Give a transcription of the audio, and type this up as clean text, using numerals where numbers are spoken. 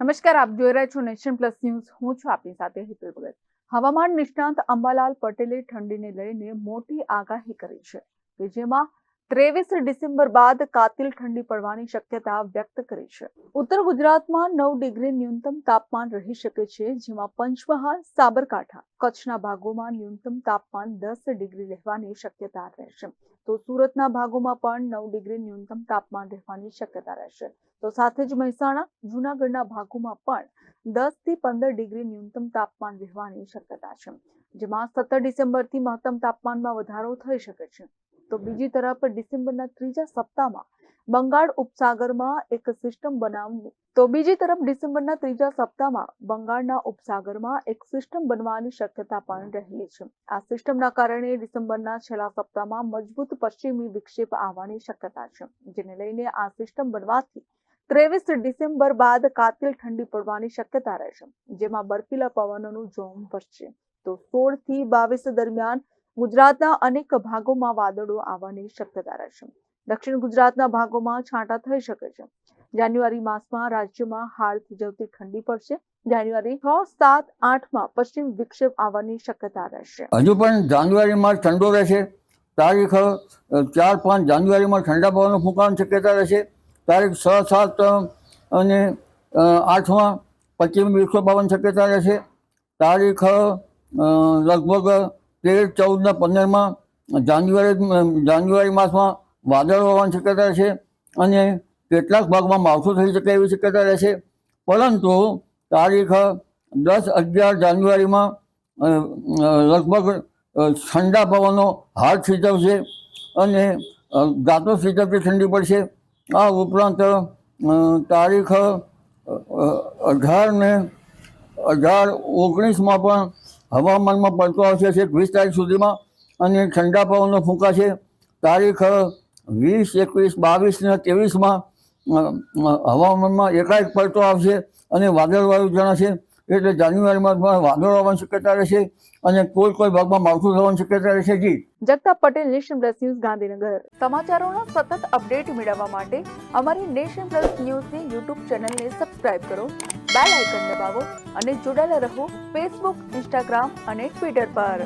નમસ્કાર, આપ જોઈ રહ્યા છો નેશન પ્લસ ન્યૂઝ. હું છું આપની સાથે હિતુલ ભગત. હવામાન નિષ્ણાંત અંબાલાલ પટેલે ઠંડીને લઈને મોટી આગાહી કરી છે કે જેમાં 23 ડિસેમ્બર બાદ કાતિલ ઠંડી પડવાની શક્યતા વ્યક્ત કરી છે. ઉત્તર ગુજરાતમાં 9 ડિગ્રી ન્યૂનતમ તાપમાન રહી શકે છે, જેમાં પંચમહાલ, સાબરકાંઠા, કચ્છના ભાગોમાં ન્યૂનતમ તાપમાન 10 ડિગ્રી રહેવાની શક્યતા રહેશે. તો સુરતના ભાગોમાં પણ 9 ડિગ્રી ન્યૂનતમ તાપમાન રહેવાની શક્યતા રહેશે. તો સાથે જ મહેસાણા, જૂનાગઢના ભાગોમાં પણ 10 થી 15 ડિગ્રી ન્યૂનતમ તાપમાન રહેવાની શક્યતા છે, જેમાં 17 ડિસેમ્બરથી મહત્તમ તાપમાનમાં વધારો થઈ શકે છે. તો બીજી તરફ ડિસેમ્બરના ત્રીજા સપ્તાહમાં બંગાળ ઉપસાગરમાં એક સિસ્ટમ બનવાની શક્યતા પણ રહેલી છે. આ સિસ્ટમના કારણે ડિસેમ્બરના છેલ્લા સપ્તાહમાં મજબૂત પશ્ચિમી વિક્ષેપ આવવાની શક્યતા છે, જેને લઈને આ સિસ્ટમ બનવાથી 23 ડિસેમ્બર બાદ કાતિલ ઠંડી પડવાની શક્યતા રહેશે, જેમાં બર્ફીલા પવનોનું જોમ વધશે. તો 16 થી 22 દરમિયાન ગુજરાતના અનેક ભાગોમાં વાદળો આવવાની શક્યતા રહેશે. દક્ષિણ ગુજરાતના ભાગોમાં છાંટા થઈ શકે છે. જાન્યુઆરી માસમાં રાજ્યમાં હાડ થીજવતી ઠંડી પડશે. જાન્યુઆરી 6, 7, 8માં પશ્ચિમ વિક્ષેપ આવવાની શક્યતા રહેશે. હજુ પણ જાન્યુઆરીમાં ઠંડો રહેશે. તારીખ 4, 5 જાન્યુઆરીમાં ઠંડા પવનનો ફૂંકાવાની શક્યતા રહેશે. તારીખ 6, 7 અને 8માં પશ્ચિમ વિક્ષેપ આવવાની શક્યતા રહેશે. તારીખ લગભગ 13, 14 ને 15માં જાન્યુઆરી માસમાં વાદળો આવવાની શક્યતા રહેશે અને કેટલાક ભાગમાં માવઠું થઈ શકે એવી શક્યતા રહેશે. પરંતુ તારીખ 10, 11 જાન્યુઆરીમાં લગભગ ઠંડા પવનો હાડ થીજવશે અને ગાતો થીજવતી ઠંડી પડશે. આ ઉપરાંત તારીખ 18 ને 19માં પણ હવામાનમાં પલટો આવશે 20 તારીખ સુધીમાં અને ઠંડા પવનો ફૂંકાશે. તારીખ 20, 21, 22 ને 23માં હવામાનમાં એકાએક પલટો આવશે અને વાદળવાળું જણાશે. એટલે જાન્યુઆરીમાં વાદળો આવવાની શક્યતા રહેશે અને કોઈ ભાગમાં માવઠું થવાની શક્યતા રહેશે. જી Jagtap Patel, Nation Plus News, Gandhinagar. સમાચારોના સતત અપડેટ મેળવવા માટે અમારી નેશન પ્લસ ન્યૂઝની યુટ્યુબ ચેનલને સબસ્ક્રાઇબ કરો, બેલ આઇકન દબાવો અને જોડાયેલા રહો ફેસબુક, ઇન્સ્ટાગ્રામ અને ટ્વિટર પર.